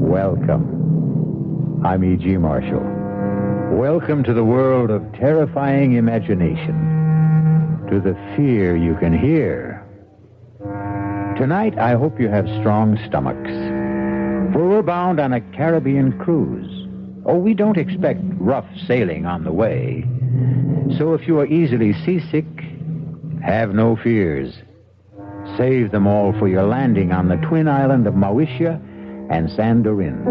Welcome. I'm E.G. Marshall. Welcome to the world of terrifying imagination, to the fear you can hear. Tonight, I hope you have strong stomachs, for we're bound on a Caribbean cruise. Oh, we don't expect rough sailing on the way. So if you are easily seasick, have no fears. Save them all for your landing on the twin island of Mauritia and San Dorinde.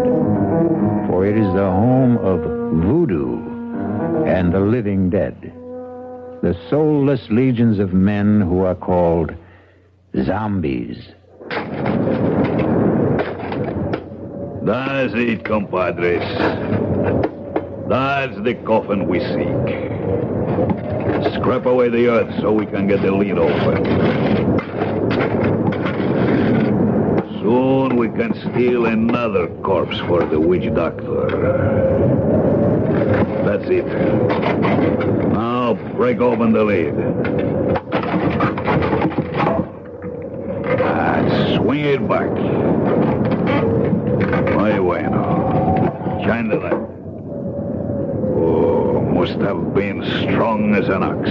For it is the home of voodoo and the living dead. The soulless legions of men who are called zombies. That's it, compadres. That's the coffin we seek. Scrap away the earth so we can get the lid open. Soon we can steal another corpse for the witch doctor. That's it. Now break open the lid. Swing it back. Muy bueno. Shine the light. Oh, must have been strong as an ox.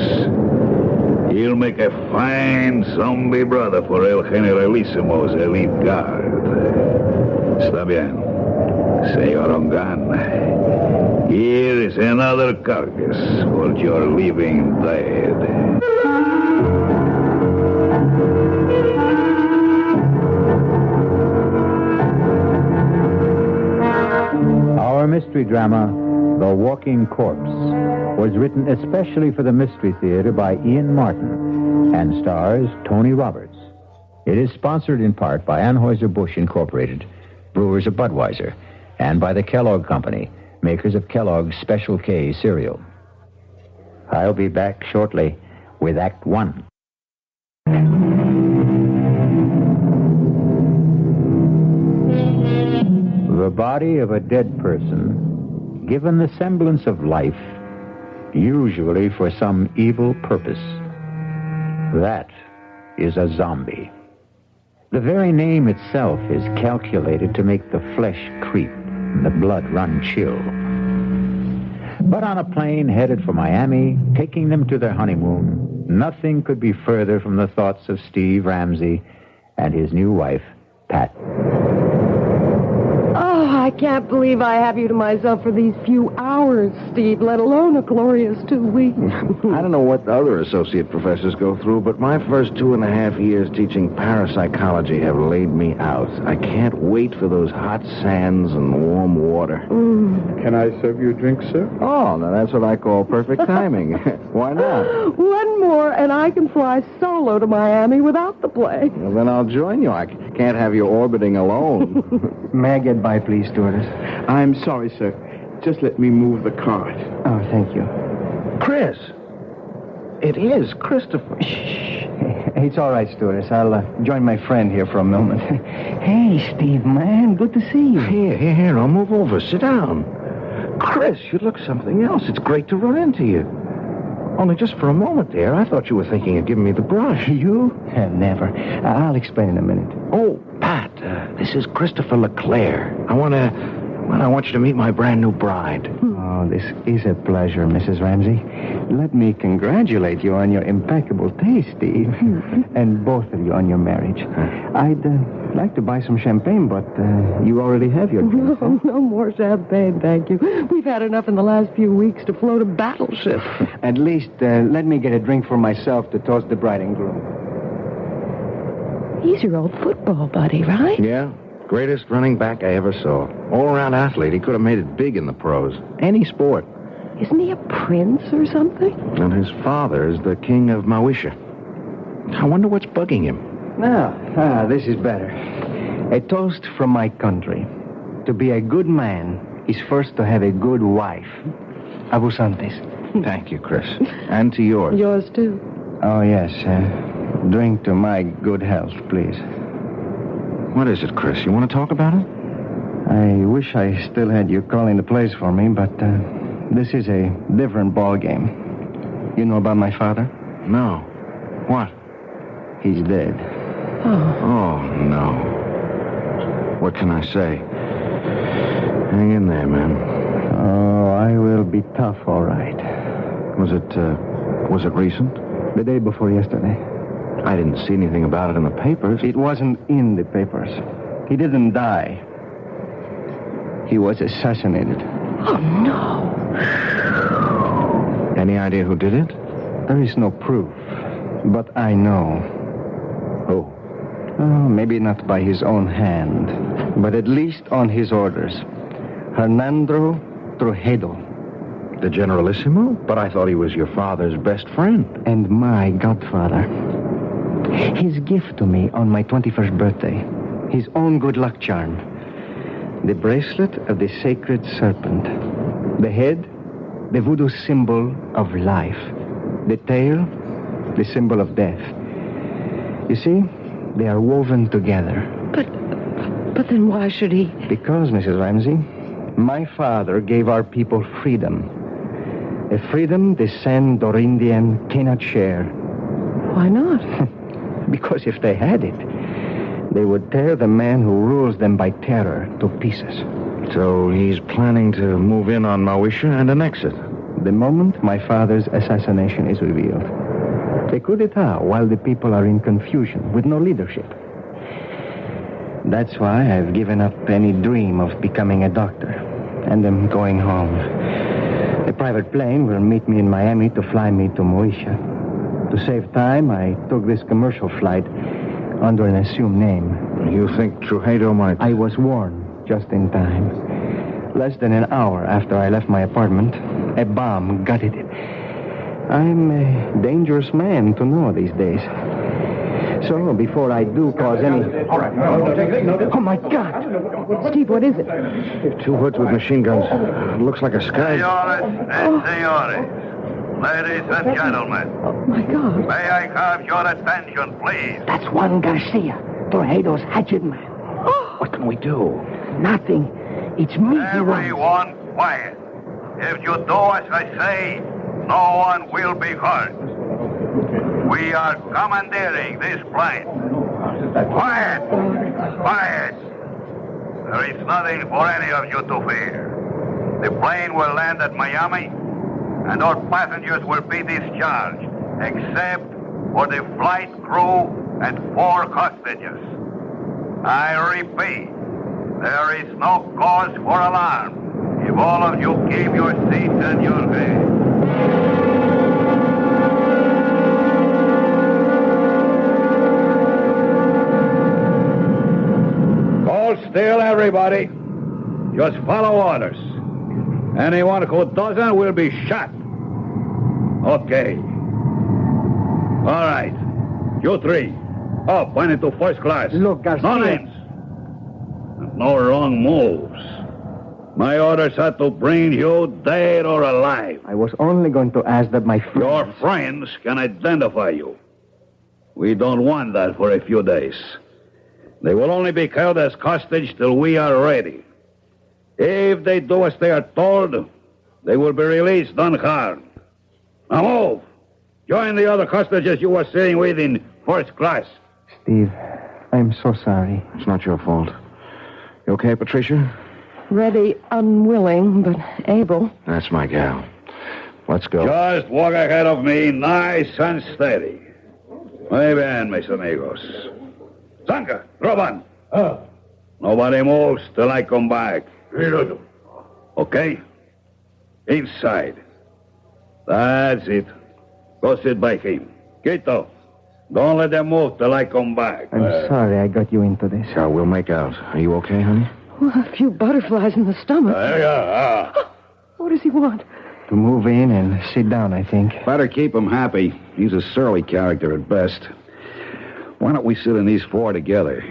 He'll make a fine zombie brother for El Generalissimo's elite guard. Está bien. Señor Ongan. Here is another carcass for your living dead. Our mystery drama, The Walking Corpse, was written especially for the Mystery Theater by Ian Martin and stars Tony Roberts. It is sponsored in part by Anheuser-Busch Incorporated, brewers of Budweiser, and by the Kellogg Company, makers of Kellogg's Special K cereal. I'll be back shortly with Act One. The body of a dead person, given the semblance of life, usually for some evil purpose. That is a zombie. The very name itself is calculated to make the flesh creep and the blood run chill. But on a plane headed for Miami, taking them to their honeymoon, nothing could be further from the thoughts of Steve Ramsey and his new wife, Pat. Oh, I can't believe I have you to myself for these few hours, Steve, let alone a glorious 2 weeks. I don't know what the other associate professors go through, but my first 2.5 years teaching parapsychology have laid me out. I can't wait for those hot sands and warm water. Can I serve you a drink, sir? Oh, now that's what I call perfect timing. Why not? One more, and I can fly solo to Miami without the plane. Well, then I'll join you. I can't have you orbiting alone. May I get by, please, stewardess? I'm sorry, sir. Just let me move the cart. Oh, thank you. Chris! It is Christopher. Shh. It's all right, stewardess. I'll join my friend here for a moment. Hey, Steve, man. Good to see you. Here. I'll move over. Sit down. Chris, you look something else. It's great to run into you. Only just for a moment there, I thought you were thinking of giving me the brush. You? Never. I'll explain in a minute. Oh, Pat, this is Christopher LeClair. I want you to meet my brand new bride. Oh, this is a pleasure, Mrs. Ramsey. Let me congratulate you on your impeccable taste, Steve. And both of you on your marriage. I'd like to buy some champagne, but you already have your drink. No more champagne, thank you. We've had enough in the last few weeks to float a battleship. At least, let me get a drink for myself to toast the bride and groom. He's your old football buddy, right? Yeah, greatest running back I ever saw. All-around athlete. He could have made it big in the pros. Any sport. Isn't he a prince or something? And his father is the king of Mauritia. I wonder what's bugging him. Now, this is better. A toast from my country. To be a good man is first to have a good wife. Abusantes. Thank you, Chris. And to yours. Yours, too. Oh, yes. Drink to my good health, please. What is it, Chris? You want to talk about it? I wish I still had you calling the plays for me, but this is a different ball game. You know about my father? No. What? He's dead. Oh, no. What can I say? Hang in there, man. Oh, I will be tough, all right. Was it recent? The day before yesterday. I didn't see anything about it in the papers. It wasn't in the papers. He didn't die. He was assassinated. Oh, no. Any idea who did it? There is no proof, but I know. Who? Oh, maybe not by his own hand, but at least on his orders. Hernando Trujillo. The Generalissimo? But I thought he was your father's best friend. And my godfather. His gift to me on my 21st birthday. His own good luck charm. The bracelet of the sacred serpent. The head, the voodoo symbol of life. The tail, the symbol of death. You see, they are woven together. But then why should he? Because, Mrs. Ramsey, my father gave our people freedom. A freedom the San Dorindian cannot share. Why not? Because if they had it, they would tear the man who rules them by terror to pieces. So he's planning to move in on Mauritia and annex it. The moment my father's assassination is revealed. A coup d'etat while the people are in confusion with no leadership. That's why I've given up any dream of becoming a doctor and am going home. A private plane will meet me in Miami to fly me to Mauritia. To save time, I took this commercial flight under an assumed name. You think Trujillo might... I was warned just in time. Less than an hour after I left my apartment, a bomb gutted it. I'm a dangerous man to know these days. So, before I do cause any... All right. Oh, my God. Steve, what is it? Two hoods with machine guns. Looks like a sky... Senores and senores, ladies and gentlemen, Oh, my God. may I have your attention, please? That's Juan Garcia, Trujillo's hatchet man. What can we do? Nothing. It's me he wants. Everyone quiet. If you do as I say, no one will be hurt. We are commandeering this plane. Quiet! Quiet! There is nothing for any of you to fear. The plane will land at Miami, and all passengers will be discharged, except for the flight crew and 4 hostages. I repeat, there is no cause for alarm if all of you keep your seats and your heads. Hold still, everybody. Just follow orders. Anyone who doesn't will be shot. Okay. All right. You 3. Up, went into first class. Look, Garcia. No names. And no wrong moves. My orders are to bring you dead or alive. I was only going to ask that my friends... Your friends can identify you. We don't want that for a few days. They will only be held as hostage till we are ready. If they do as they are told, they will be released unharmed. Now move. Join the other hostages you were sitting with in first class. Steve, I'm so sorry. It's not your fault. You okay, Patricia? Ready, unwilling, but able. That's my gal. Let's go. Just walk ahead of me, nice and steady. Muy bien, mis amigos. Zanka, Roban. Nobody moves till I come back. Okay? Inside. That's it. Go sit by him. Quito, don't let them move till I come back. I'm sorry I got you into this. Yeah, we'll make out. Are you okay, honey? Well, a few butterflies in the stomach. What does he want? To move in and sit down, I think. Better keep him happy. He's a surly character at best. Why don't we sit in these 4 together?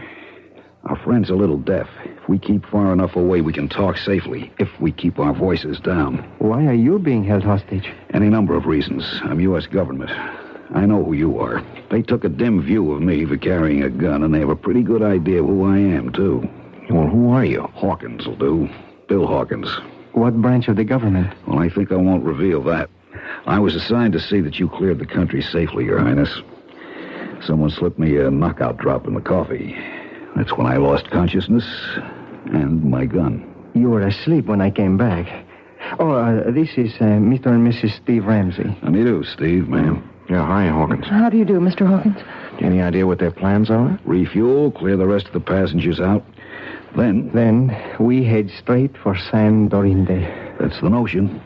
Our friend's a little deaf. If we keep far enough away, we can talk safely, if we keep our voices down. Why are you being held hostage? Any number of reasons. I'm U.S. government. I know who you are. They took a dim view of me for carrying a gun, and they have a pretty good idea of who I am, too. Well, who are you? Hawkins will do. Bill Hawkins. What branch of the government? Well, I think I won't reveal that. I was assigned to see that you cleared the country safely, Your Highness. Someone slipped me a knockout drop in the coffee. That's when I lost consciousness and my gun. You were asleep when I came back. This is Mr. and Mrs. Steve Ramsey. How do you do, Steve, ma'am? Yeah, hi, Hawkins. How do you do, Mr. Hawkins? Any idea what their plans are? Refuel, clear the rest of the passengers out. Then we head straight for San Dorinde. That's the notion.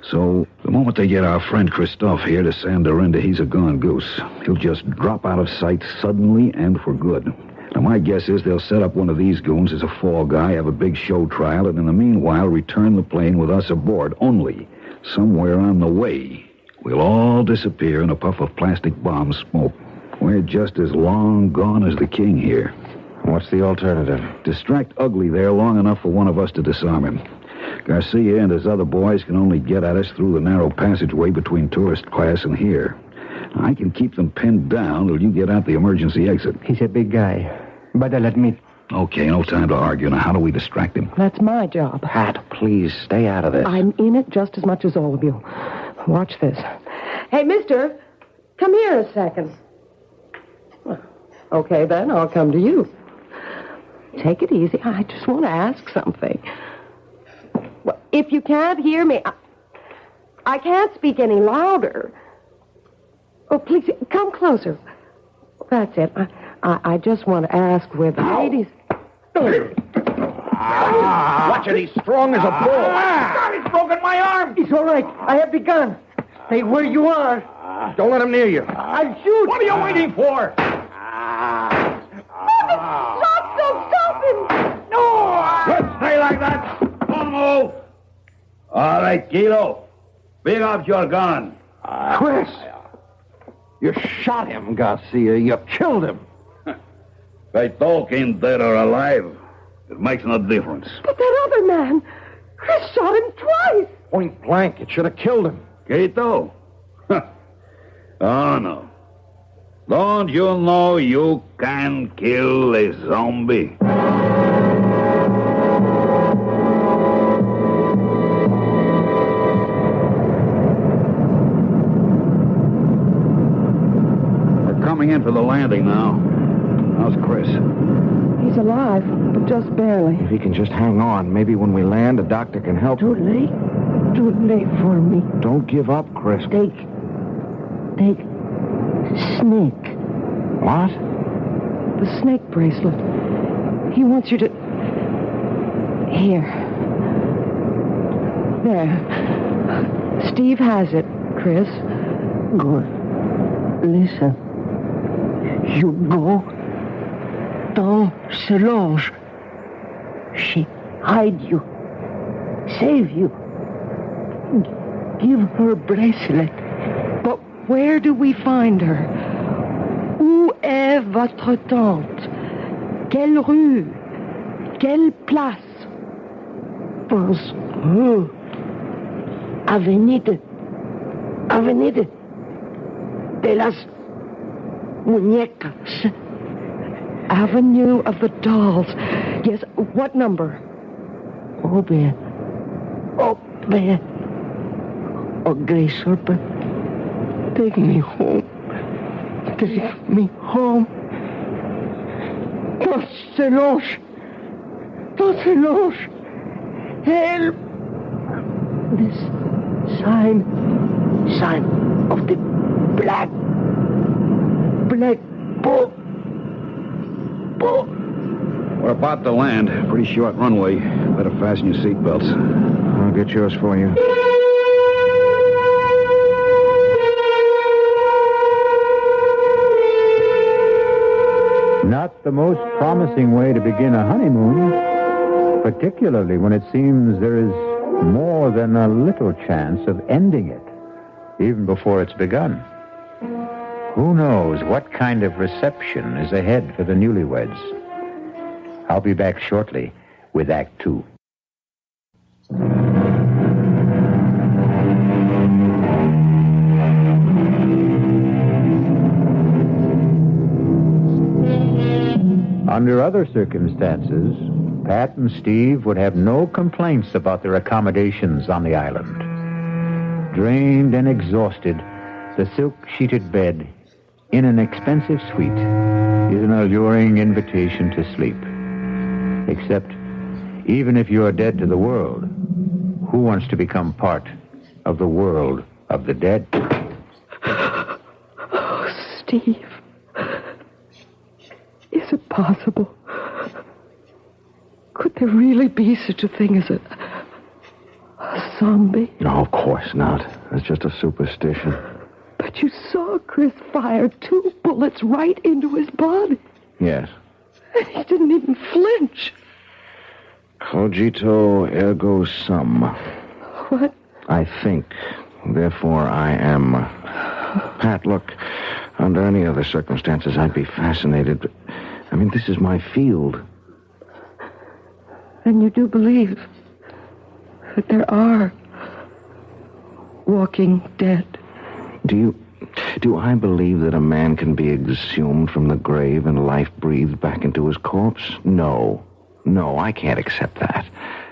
So, the moment they get our friend Christophe here to San Dorinde, he's a gone goose. He'll just drop out of sight suddenly and for good. Now, my guess is they'll set up one of these goons as a fall guy, have a big show trial, and in the meanwhile return the plane with us aboard. Only, somewhere on the way, we'll all disappear in a puff of plastic bomb smoke. We're just as long gone as the king here. What's the alternative? Distract Ugly there long enough for one of us to disarm him. Garcia and his other boys can only get at us through the narrow passageway between tourist class and here. I can keep them pinned down till you get out the emergency exit. He's a big guy, but I'll admit... Okay, no time to argue. Now, how do we distract him? That's my job. Pat, please, stay out of this. I'm in it just as much as all of you. Watch this. Hey, mister, come here a second. Okay, then, I'll come to you. Take it easy. I just want to ask something. Well, if you can't hear me, I can't speak any louder. Oh, please, come closer. That's it. I just want to ask where the ladies... Watch it, he's strong as a bull. God, he's broken my arm. It's all right. I have the gun. Stay where you are. Don't let him near you. I'll shoot. What are you waiting for? Stop him! No! Good, stay like that. Don't move. All right, Kilo. Bring up your gun. Chris, you shot him, Garcia. You killed him. They talking dead or alive. It makes no difference. But that other man, Chris shot him twice. Point blank. It should have killed him. Quito? Oh, no. Don't you know you can kill a zombie? We're coming in for the landing now. How's Chris? He's alive, but just barely. If he can just hang on, maybe when we land, a doctor can help. Too late for me. Don't give up, Chris. Take snake. What? The snake bracelet. He wants you to... Here. There. Steve has it, Chris. Good. Listen. You go down Saint-Solange. She hide you. Save you. Give her bracelet. But where do we find her? Où est votre tante? Quelle rue? Quelle place? Pense. Avenida de las Muñecas. Avenue of the Dolls. Yes, what number? Up there. Oh, Gray Serpent. Take me home. Take me home. Don't Saint-Solange. Help. This sign of the black book. We're about to land. Pretty short runway. Better fasten your seatbelts. I'll get yours for you. Not the most promising way to begin a honeymoon, particularly when it seems there is more than a little chance of ending it, even before it's begun. Who knows what kind of reception is ahead for the newlyweds? I'll be back shortly with Act 2. Under other circumstances, Pat and Steve would have no complaints about their accommodations on the island. Drained and exhausted, the silk-sheeted bed in an expensive suite is an alluring invitation to sleep. Except, even if you're dead to the world, who wants to become part of the world of the dead? Oh, Steve. Is it possible? Could there really be such a thing as a zombie? No, of course not. It's just a superstition. But you saw Chris fire 2 bullets right into his body. Yes. And he didn't even flinch. Cogito ergo sum. What? I think, therefore I am. Pat, look, under any other circumstances, I'd be fascinated. But, I mean, this is my field. And you do believe that there are walking dead? Do I believe that a man can be exhumed from the grave and life breathed back into his corpse? No, I can't accept that.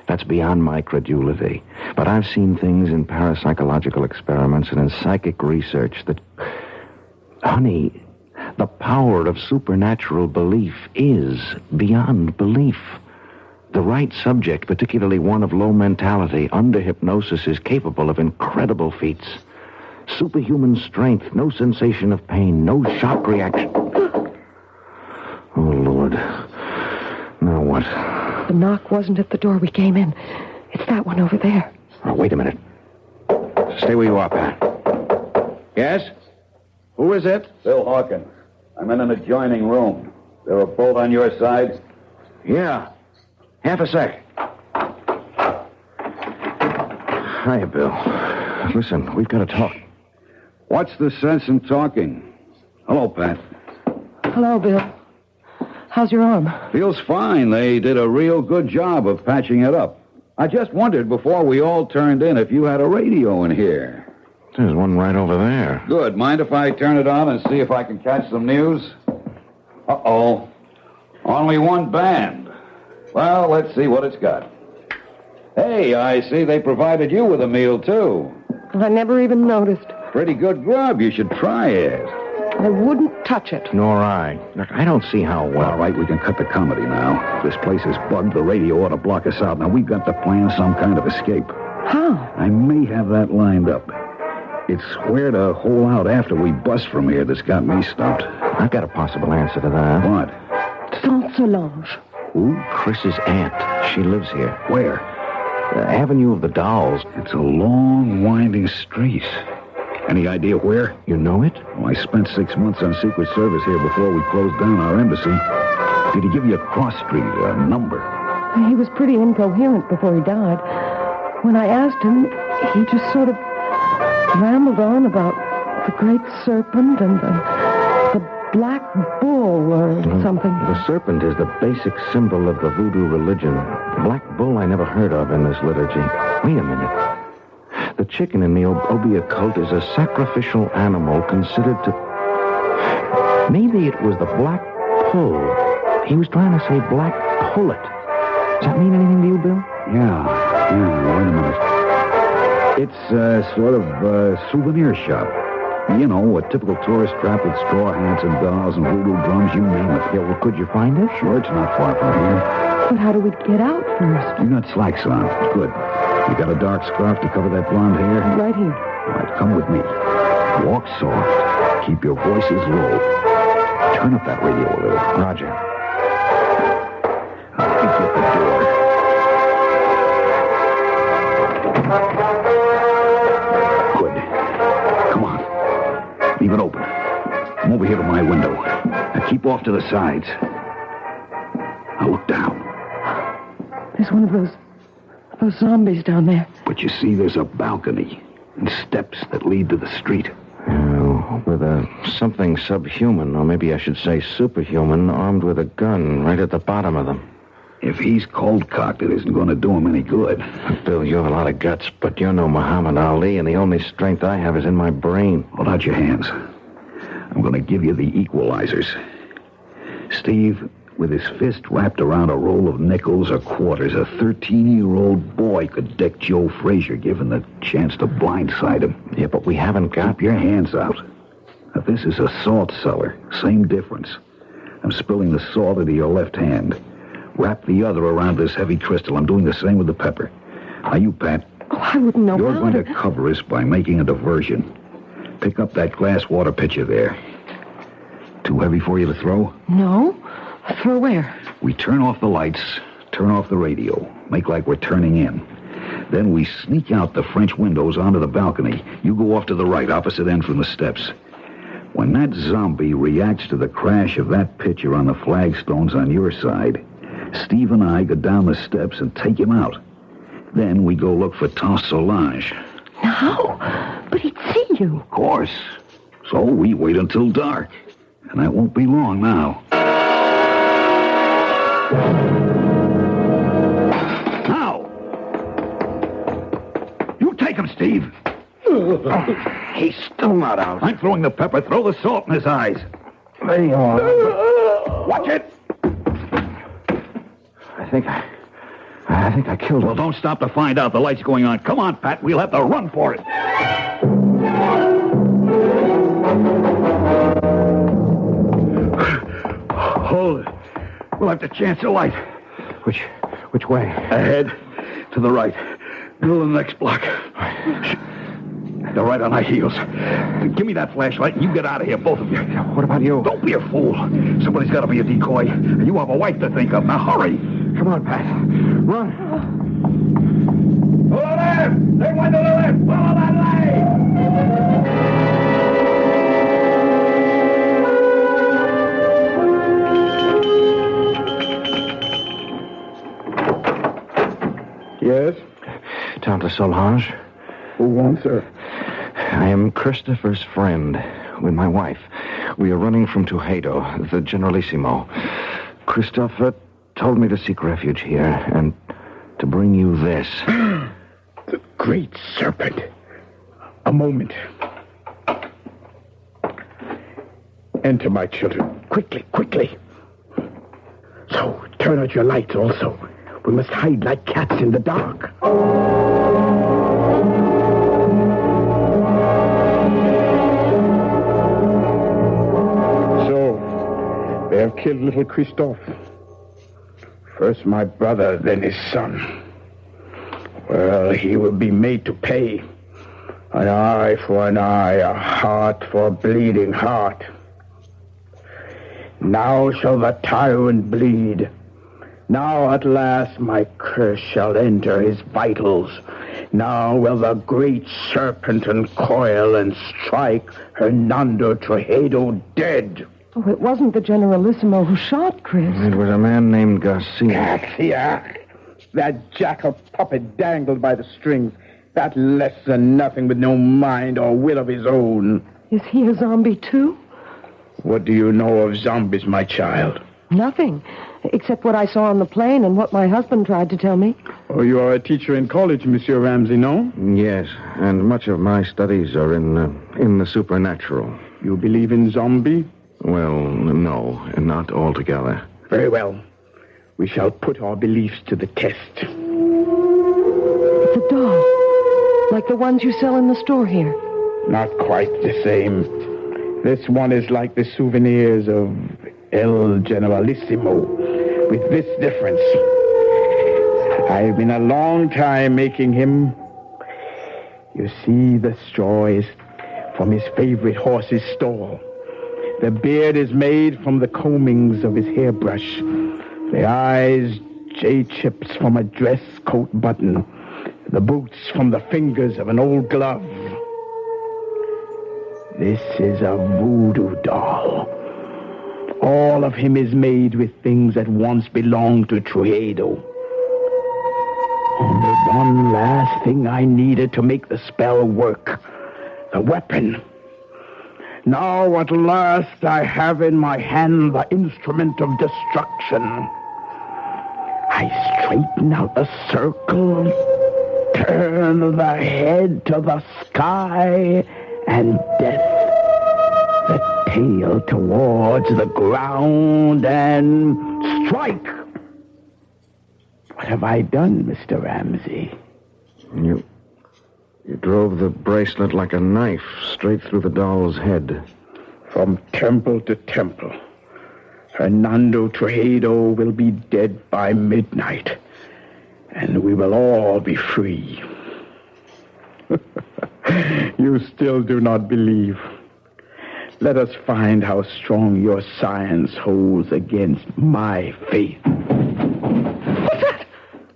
That's beyond my credulity. But I've seen things in parapsychological experiments and in psychic research that, honey, the power of supernatural belief is beyond belief. The right subject, particularly one of low mentality, under hypnosis, is capable of incredible feats. Superhuman strength, no sensation of pain, no shock reaction. Oh, Lord. Now what? The knock wasn't at the door we came in. It's that one over there. Oh, wait a minute. Stay where you are, Pat. Yes? Who is it? Bill Hawkins. I'm in an adjoining room. There a bolt on your side? Yeah. Half a sec. Hiya, Bill. Listen, we've got to talk. What's the sense in talking? Hello, Pat. Hello, Bill. How's your arm? Feels fine. They did a real good job of patching it up. I just wondered before we all turned in if you had a radio in here. There's one right over there. Good. Mind if I turn it on and see if I can catch some news? Uh-oh. Only one band. Well, let's see what it's got. Hey, I see they provided you with a meal, too. I never even noticed. Pretty good grub. You should try it. I wouldn't touch it. Nor I. Look, I don't see how well. All right, we can cut the comedy now. This place is bugged. The radio ought to block us out. Now, we've got to plan some kind of escape. How? I may have that lined up. It's where to hole out after we bust from here that's got me stumped. I've got a possible answer to that. What? Saint-Solange. Who? Chris's aunt. She lives here. Where? Avenue of the Dolls. It's a long, winding street. Any idea where? You know it? Oh, I spent 6 months on Secret Service here before we closed down our embassy. Did he give you a cross street, a number? He was pretty incoherent before he died. When I asked him, he just sort of rambled on about the great serpent and the black bull or something. The serpent is the basic symbol of the voodoo religion. The black bull I never heard of in this liturgy. Wait a minute. The chicken in the Obia cult is a sacrificial animal considered to... Maybe it was the black pull. He was trying to say black pullet. Does that mean anything to you, Bill? Yeah, wait a minute. It's sort of a souvenir shop. You know, a typical tourist trap with straw hats and dolls and voodoo drums, you name it. Yeah, well, could you find it? Sure, it's not far from here. But how do we get out first? You got slacks on. Good. You got a dark scarf to cover that blonde hair? Right here. All right, come with me. Walk soft. Keep your voices low. Turn up that radio a little. Roger. I'll meet you at the door. Good. Come on. Leave it open. I'm over here to my window. Now keep off to the sides. Now look down. There's one of those zombies down there. But you see, there's a balcony and steps that lead to the street. With something subhuman, or maybe I should say superhuman, armed with a gun right at the bottom of them. If he's cold-cocked, it isn't going to do him any good. Bill, you have a lot of guts, but you're no Muhammad Ali, and the only strength I have is in my brain. Hold out your hands. I'm going to give you the equalizers. Steve, with his fist wrapped around a roll of nickels or quarters, a 13-year-old boy could deck Joe Frazier, given the chance to blindside him. Yeah, but we haven't got... Keep your hands out. Now, this is a salt cellar. Same difference. I'm spilling the salt into your left hand. Wrap the other around this heavy crystal. I'm doing the same with the pepper. Now, you, Pat. Oh, I wouldn't know You're how going to cover us by making a diversion. Pick up that glass water pitcher there. Too heavy for you to throw? No. Throw where? We turn off the lights, turn off the radio, make like we're turning in. Then we sneak out the French windows onto the balcony. You go off to the right, opposite end from the steps. When that zombie reacts to the crash of that pitcher on the flagstones on your side, Steve and I go down the steps and take him out. Then we go look for Saint-Solange. No, but he'd see you. Of course. So we wait until dark. And that won't be long now. Now! You take him, Steve. He's still not out. I'm throwing the pepper. Throw the salt in his eyes. There you are. Watch it. I think I killed him. Well, don't stop to find out. The light's going on. Come on, Pat. We'll have to run for it. Hold it. We'll have to chance the light. Which way? Ahead. To the right. Middle of the next block. They're right on our heels. Give me that flashlight and you get out of here, both of you. What about you? Don't be a fool. Somebody's got to be a decoy. You have a wife to think of. Now hurry. Come on, Pat. Run. To the left! Take one to the left! Follow that light! Yes? Down to Solange. Who wants her? I am Christopher's friend with my wife. We are running from Trujillo, the Generalissimo. Christopher told me to seek refuge here and to bring you this. The great serpent. A moment. Enter, my children. Quickly, quickly. So, turn out your lights also. We must hide like cats in the dark. So, they have killed little Christophe. First my brother, then his son. Well, he will be made to pay. An eye for an eye, a heart for a bleeding heart. Now shall the tyrant bleed. Now at last my curse shall enter his vitals. Now will the great serpent uncoil and strike Hernando Trujillo dead. Oh, it wasn't the Generalissimo who shot Chris. It was a man named Garcia. Garcia! That jackal puppet dangled by the strings. That less than nothing with no mind or will of his own. Is he a zombie, too? What do you know of zombies, my child? Nothing, except what I saw on the plane and what my husband tried to tell me. Oh, you are a teacher in college, Monsieur Ramsey, no? Yes, and much of my studies are in the supernatural. You believe in zombie? Well, no, not altogether. Very well. We shall put our beliefs to the test. It's a doll, like the ones you sell in the store here. Not quite the same. This one is like the souvenirs of El Generalissimo, with this difference. I've been a long time making him. You see, the straw is from his favorite horse's stall. The beard is made from the combings of his hairbrush. The eyes, jade chips from a dress coat button. The boots from the fingers of an old glove. This is a voodoo doll. All of him is made with things that once belonged to Trujillo. Only one last thing I needed to make the spell work. The weapon. Now at last I have in my hand the instrument of destruction. I straighten out the circle, turn the head to the sky, and death. The tail towards the ground, and strike! What have I done, Mr. Ramsey? You drove the bracelet like a knife straight through the doll's head. From temple to temple, Hernando Trujillo will be dead by midnight, and we will all be free. You still do not believe. Let us find how strong your science holds against my faith. What's that?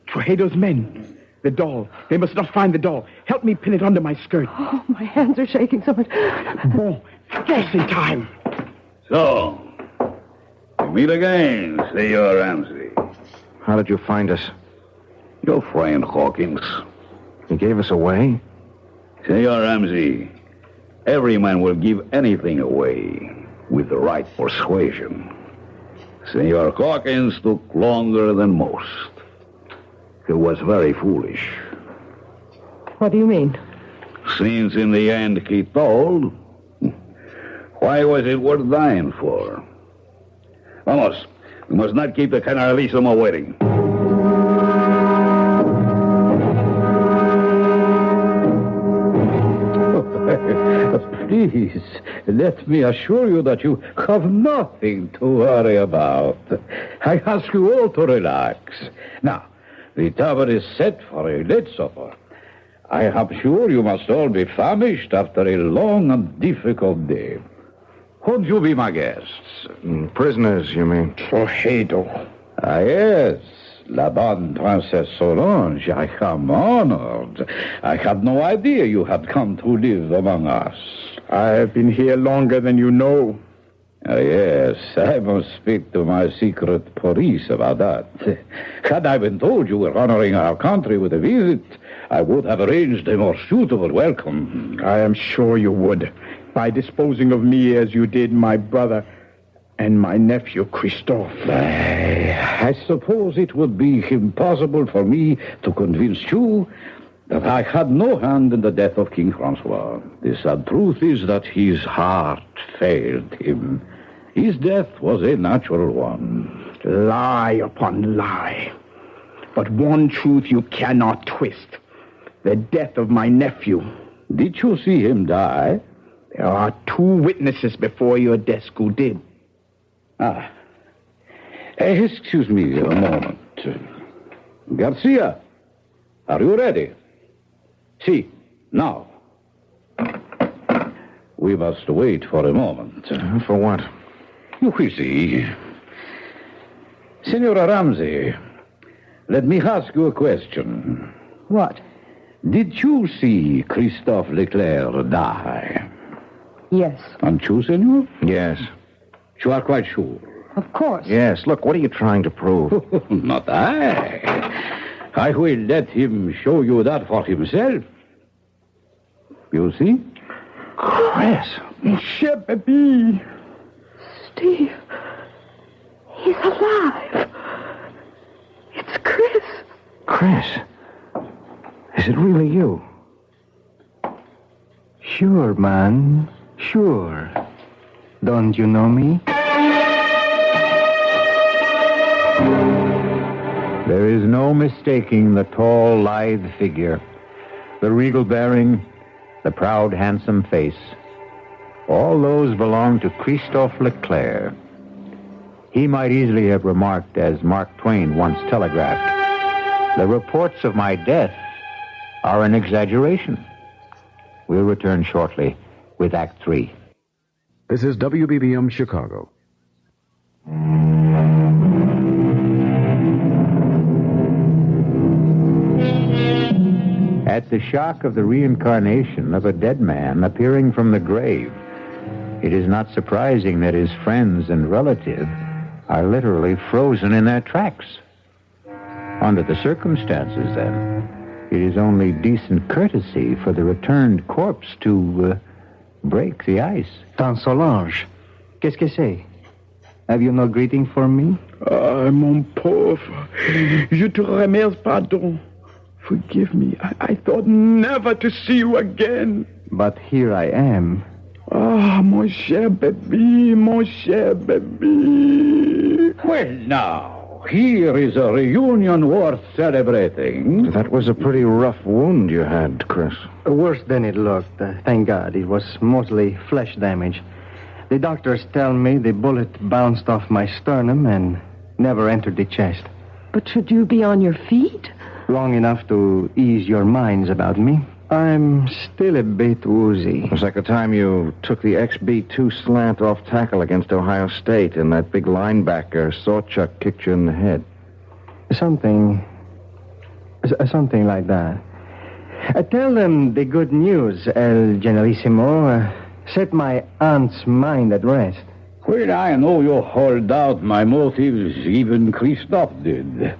Trujillo's men. The doll. They must not find the doll. Help me pin it under my skirt. Oh, my hands are shaking so much. Bon, just in time. So, we meet again, Senor Ramsey. How did you find us? Your friend Hawkins. He gave us away? Senor Ramsey, every man will give anything away with the right persuasion. Senor Hawkins took longer than most. He was very foolish. What do you mean? Since in the end he told, why was it worth dying for? Vamos, we must not keep the Generalissimo waiting. Please, let me assure you that you have nothing to worry about. I ask you all to relax. Now, the table is set for a late supper. I am sure you must all be famished after a long and difficult day. Won't you be my guests? Prisoners, you mean? Trujillo. Ah, yes. La bonne Princess Solange, I am honored. I had no idea you had come to live among us. I have been here longer than you know. Ah, yes, I must speak to my secret police about that. Had I been told you were honoring our country with a visit, I would have arranged a more suitable welcome. I am sure you would, by disposing of me as you did my brother and my nephew, Christophe. I suppose it would be impossible for me to convince you that I had no hand in the death of King Francois. The sad truth is that his heart failed him. His death was a natural one. Lie upon lie. But one truth you cannot twist. The death of my nephew. Did you see him die? There are 2 witnesses before your desk who did. Excuse me a moment. Garcia, are you ready? See, now. We must wait for a moment. For what? You will see. Senora Ramsey, let me ask you a question. What? Did you see Christopher LeClair die? Yes. And you, senor? Yes. You are quite sure? Of course. Yes. Look, what are you trying to prove? Not I. I will let him show you that for himself. You see? Chris. Monsieur Baby. Steve. He's alive. It's Chris. Chris. Is it really you? Sure, man. Sure. Don't you know me? There is no mistaking the tall, lithe figure, the regal bearing, the proud, handsome face. All those belong to Christopher LeClair. He might easily have remarked, as Mark Twain once telegraphed, "The reports of my death are an exaggeration." We'll return shortly with Act 3. This is WBBM Chicago. At the shock of the reincarnation of a dead man appearing from the grave, it is not surprising that his friends and relatives are literally frozen in their tracks. Under the circumstances, then, it is only decent courtesy for the returned corpse to break the ice. Saint-Solange. Qu'est-ce que c'est? Have you no greeting for me? Ah, mon pauvre. Je te remercie, pardon. Forgive me. I thought never to see you again. But here I am. Ah, mon cher baby, mon cher baby. Well, now, here is a reunion worth celebrating. That was a pretty rough wound you had, Chris. Worse than it looked. Thank God. It was mostly flesh damage. The doctors tell me the bullet bounced off my sternum and never entered the chest. But should you be on your feet? Long enough to ease your minds about me. I'm still a bit woozy. It was like the time you took the XB2 slant off tackle against Ohio State and that big linebacker, Sawchuck, kicked you in the head. Something like that. Tell them the good news, El Generalissimo. Set my aunt's mind at rest. Well, I know you hold out my motives, even Christophe did.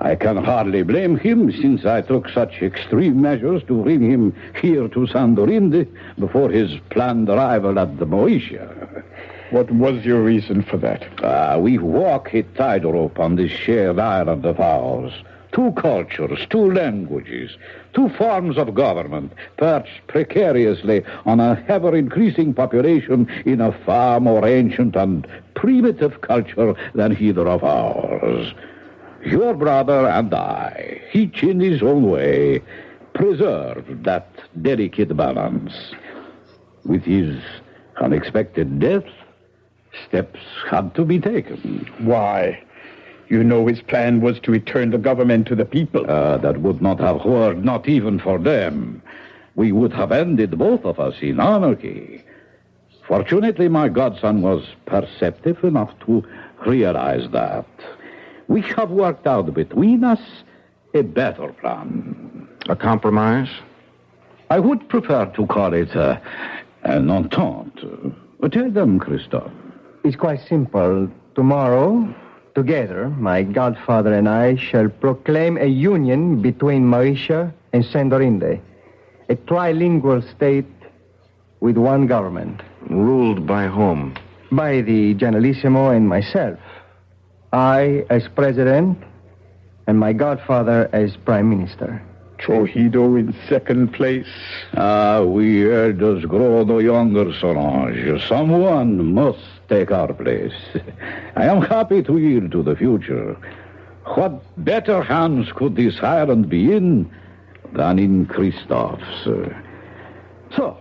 I can hardly blame him, since I took such extreme measures to bring him here to San Dorinde before his planned arrival at the Mauritia. What was your reason for that? We walk a tightrope on this shared island of ours. 2 cultures, 2 languages, 2 forms of government, perched precariously on a ever-increasing population in a far more ancient and primitive culture than either of ours. Your brother and I, each in his own way, preserved that delicate balance. With his unexpected death, steps had to be taken. Why? You know his plan was to return the government to the people. That would not have worked, not even for them. We would have ended, both of us, in anarchy. Fortunately, my godson was perceptive enough to realize that. We have worked out between us a better plan. A compromise? I would prefer to call it an entente. Tell them, Christophe. It's quite simple. Tomorrow, together, my godfather and I shall proclaim a union between Mauritia and Saint Dorinde. A trilingual state with one government. Ruled by whom? By the Generalissimo and myself. I as president, and my godfather as prime minister. Trujillo in second place. We elders grow no younger, Solange. Someone must take our place. I am happy to yield to the future. What better hands could this island be in than in Christophe's? So,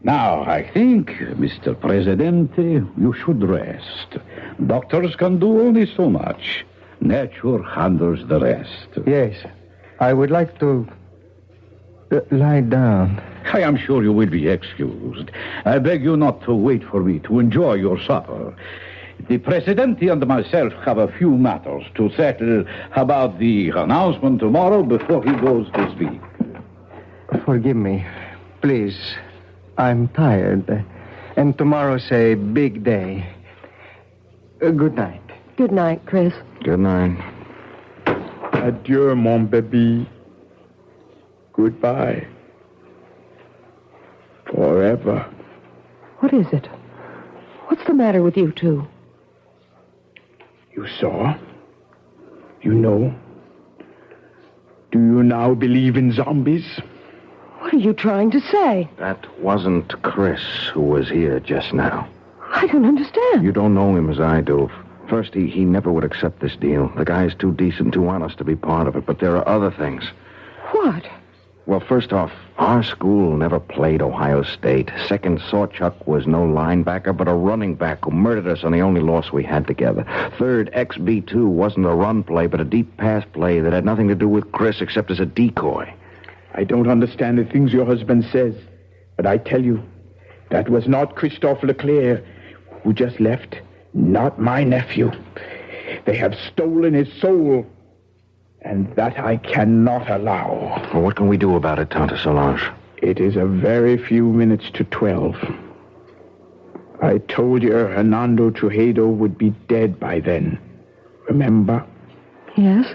now I think, Mr. Presidente, you should rest. Doctors can do only so much. Nature handles the rest. Yes, I would like to lie down. I am sure you will be excused. I beg you not to wait for me to enjoy your supper. The Presidente and myself have a few matters to settle about the announcement tomorrow before he goes to speak. Forgive me, please. I'm tired. And tomorrow's a big day. Good night. Good night, Chris. Good night. Adieu, mon bébé. Goodbye. Forever. What is it? What's the matter with you two? You saw? You know? Do you now believe in zombies? What are you trying to say? That wasn't Chris who was here just now. I don't understand. You don't know him as I do. First, he never would accept this deal. The guy's too decent, too honest to be part of it. But there are other things. What? Well, first off, our school never played Ohio State. Second, Sawchuck was no linebacker, but a running back who murdered us on the only loss we had together. Third, XB2 wasn't a run play, but a deep pass play that had nothing to do with Chris except as a decoy. I don't understand the things your husband says, but I tell you, that was not Christopher LeClair, who just left. Not my nephew. They have stolen his soul, and that I cannot allow. Well, what can we do about it, Tante Solange? It is a very few minutes to 12. I told you Hernando Trujillo would be dead by then. Remember? Yes?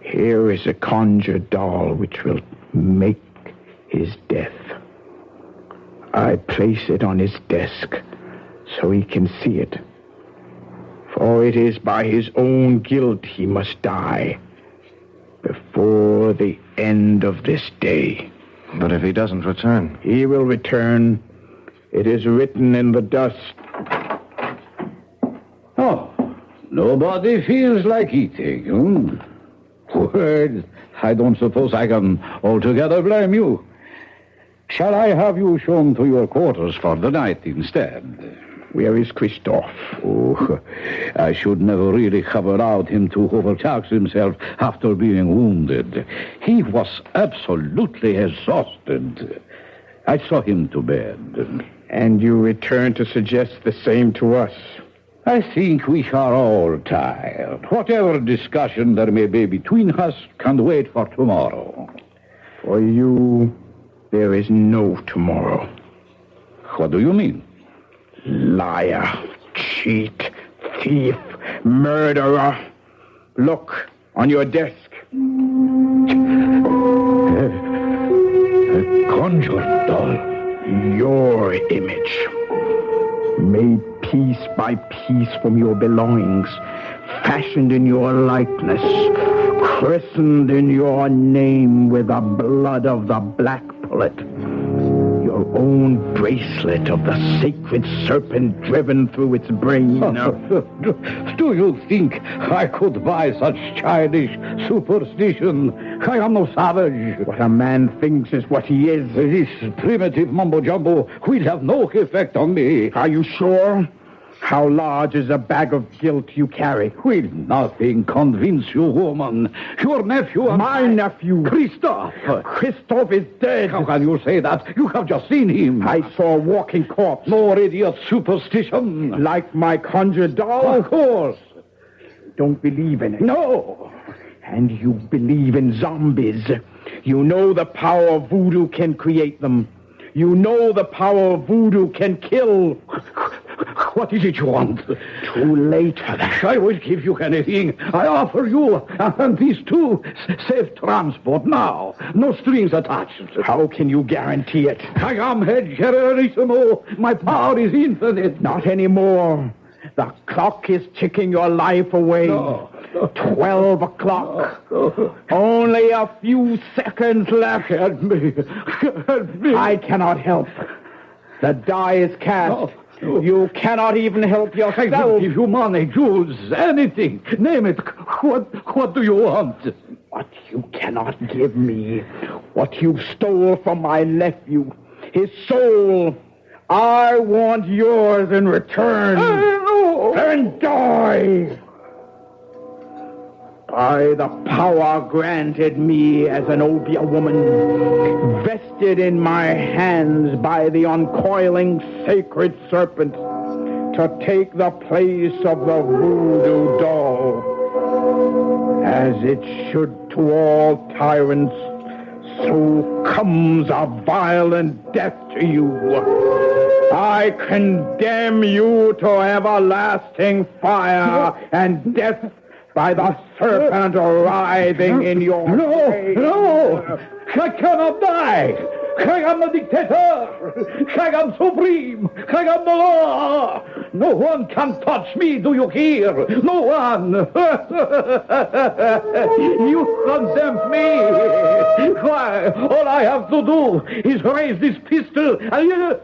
Here is a conjured doll which will make his death. I place it on his desk so he can see it. For it is by his own guilt he must die before the end of this day. But if he doesn't return? He will return. It is written in the dust. Oh, nobody feels like eating, Well, I don't suppose I can altogether blame you. Shall I have you shown to your quarters for the night instead? Where is Christophe? Oh, I should never really have allowed him to overtax himself after being wounded. He was absolutely exhausted. I saw him to bed. And you return to suggest the same to us. I think we are all tired. Whatever discussion there may be between us can wait for tomorrow. For you, there is no tomorrow. What do you mean? Liar, cheat, thief, murderer. Look, on your desk. A conjured doll. Your image. Made piece by piece from your belongings. Fashioned in your likeness. Christened in your name with the blood of the black pullet. Your own bracelet of the sacred serpent driven through its brain. Do you think I could buy such childish superstition? I am no savage. What a man thinks is what he is. This primitive mumbo-jumbo will have no effect on me. Are you sure? How large is the bag of guilt you carry? Will nothing convince you, woman? Your nephew and My nephew. Christophe. Christophe is dead. How can you say that? You have just seen him. I saw a walking corpse. More idiot superstition. Like my conjured doll? Of course. Don't believe in it. No. And you believe in zombies. You know the power of voodoo can create them. You know the power of voodoo can kill. What is it you want? Too late for that. I will give you anything. I offer you and these two safe transport now. No strings attached. How can you guarantee it? I am head Generalissimo. My power is infinite. Not anymore. The clock is ticking your life away. No. 12 o'clock. Only a few seconds left. Help me. Help me. I cannot help. The die is cast. No. You cannot even help yourself. I will give you money, jewels, anything. Name it. What do you want? What you cannot give me. What you stole from my nephew. His soul. I want yours in return. No. Then die. By the power granted me as an Obia woman, vested in my hands by the uncoiling sacred serpent, to take the place of the voodoo doll. As it should to all tyrants, so comes a violent death to you. I condemn you to everlasting fire and death by the serpent writhing in your face. No! I cannot die! I am the dictator! I am supreme! I am the law! No one can touch me, do you hear? No one! You condemn me! Why, all I have to do is raise this pistol and you...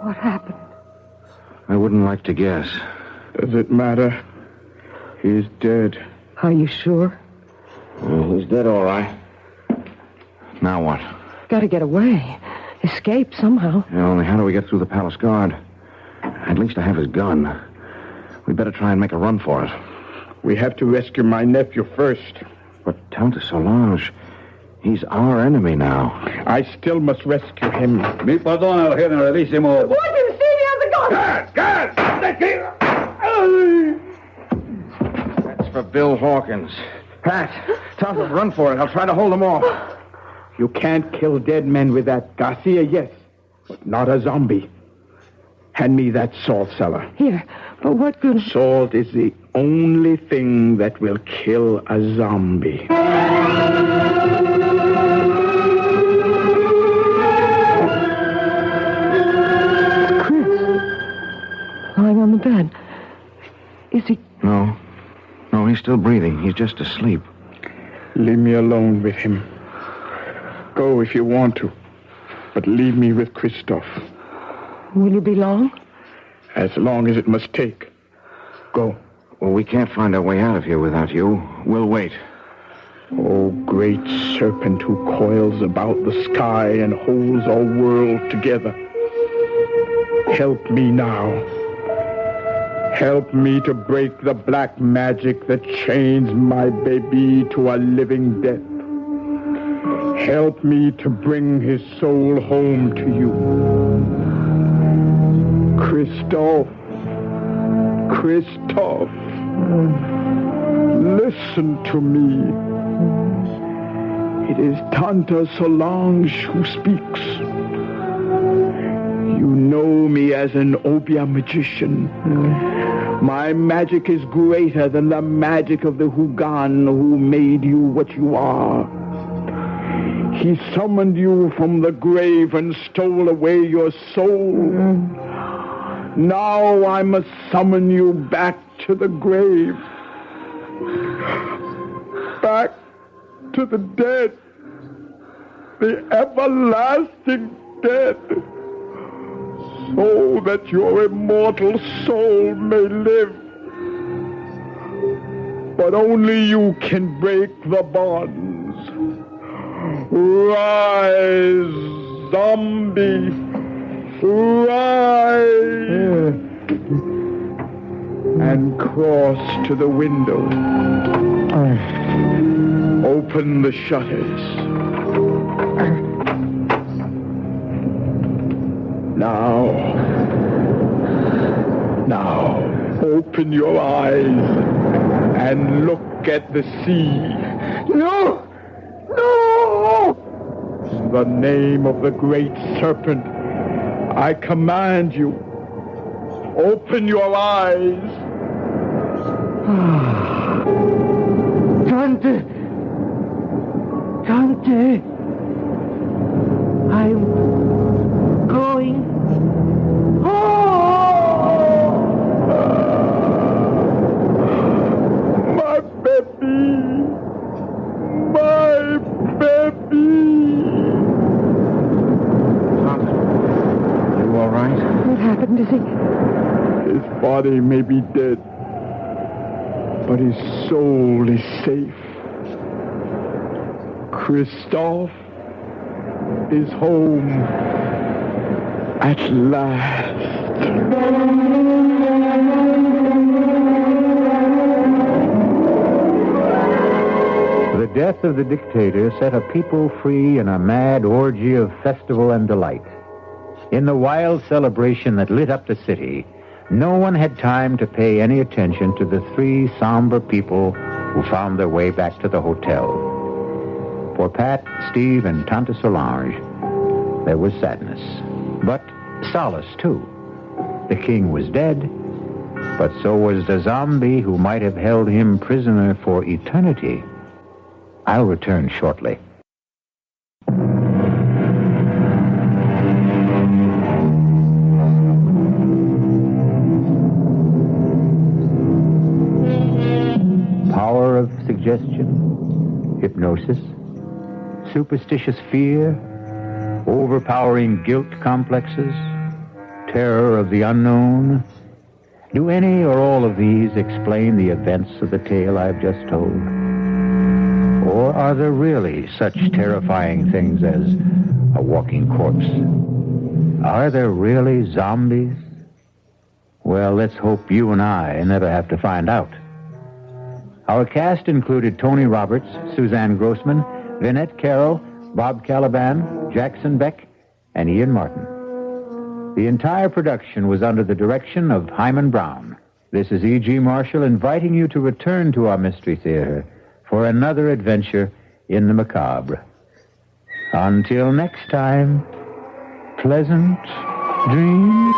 What happened? I wouldn't like to guess. Does it matter? He's dead. Are you sure? He's dead, all right. Now what? Gotta get away. Escape somehow. Yeah, only how do we get through the palace guard? At least I have his gun. We better try and make a run for it. We have to rescue my nephew first. But Saint-Solange, he's our enemy now. I still must rescue him. Mi perdona, Generalissimo. What? You see me on the gun! Guard! That's for Bill Hawkins. Pat, tell him to run for it. I'll try to hold him off. You can't kill dead men with that. Garcia, yes. But not a zombie. Hand me that salt cellar. Here, but what good... Salt is the only thing that will kill a zombie. Lying on the bed. Is he... No, he's still breathing. He's just asleep. Leave me alone with him. Go if you want to, but leave me with Christophe. Will you be long? As long as it must take. Go. Well, we can't find our way out of here without you. We'll wait. O great serpent who coils about the sky and holds our world together, help me now. Help me to break the black magic that chains my baby to a living death. Help me to bring his soul home to you. Christophe, listen to me. It is Tante Solange who speaks. You know me as an Obia magician. My magic is greater than the magic of the Hugan who made you what you are. He summoned you from the grave and stole away your soul. Now I must summon you back to the grave. Back to the dead. The everlasting dead. So that your immortal soul may live. But only you can break the bonds. Rise, zombie. Rise. And cross to the window. Open the shutters. Now, open your eyes and look at the sea. No! In the name of the great serpent, I command you, open your eyes. Tante, I'm going home. My baby. Tante, you all right? What happened? Is he... His body may be dead, but his soul is safe. Christophe is home at last. The death of the dictator set a people free in a mad orgy of festival and delight. In the wild celebration that lit up the city, no one had time to pay any attention to the three somber people who found their way back to the hotel. For Pat, Steve, and Tante Solange, there was sadness, but solace, too. The king was dead, but so was the zombie who might have held him prisoner for eternity. I'll return shortly. Power of suggestion, hypnosis, superstitious fear, overpowering guilt complexes, terror of the unknown. Do any or all of these explain the events of the tale I've just told? Or are there really such terrifying things as a walking corpse? Are there really zombies? Well, let's hope you and I never have to find out. Our cast included Tony Roberts, Suzanne Grossman, Vinette Carroll, Bob Caliban, Jackson Beck, and Ian Martin. The entire production was under the direction of Hyman Brown. This is E.G. Marshall inviting you to return to our Mystery Theater for another adventure in the macabre. Until next time, pleasant dreams.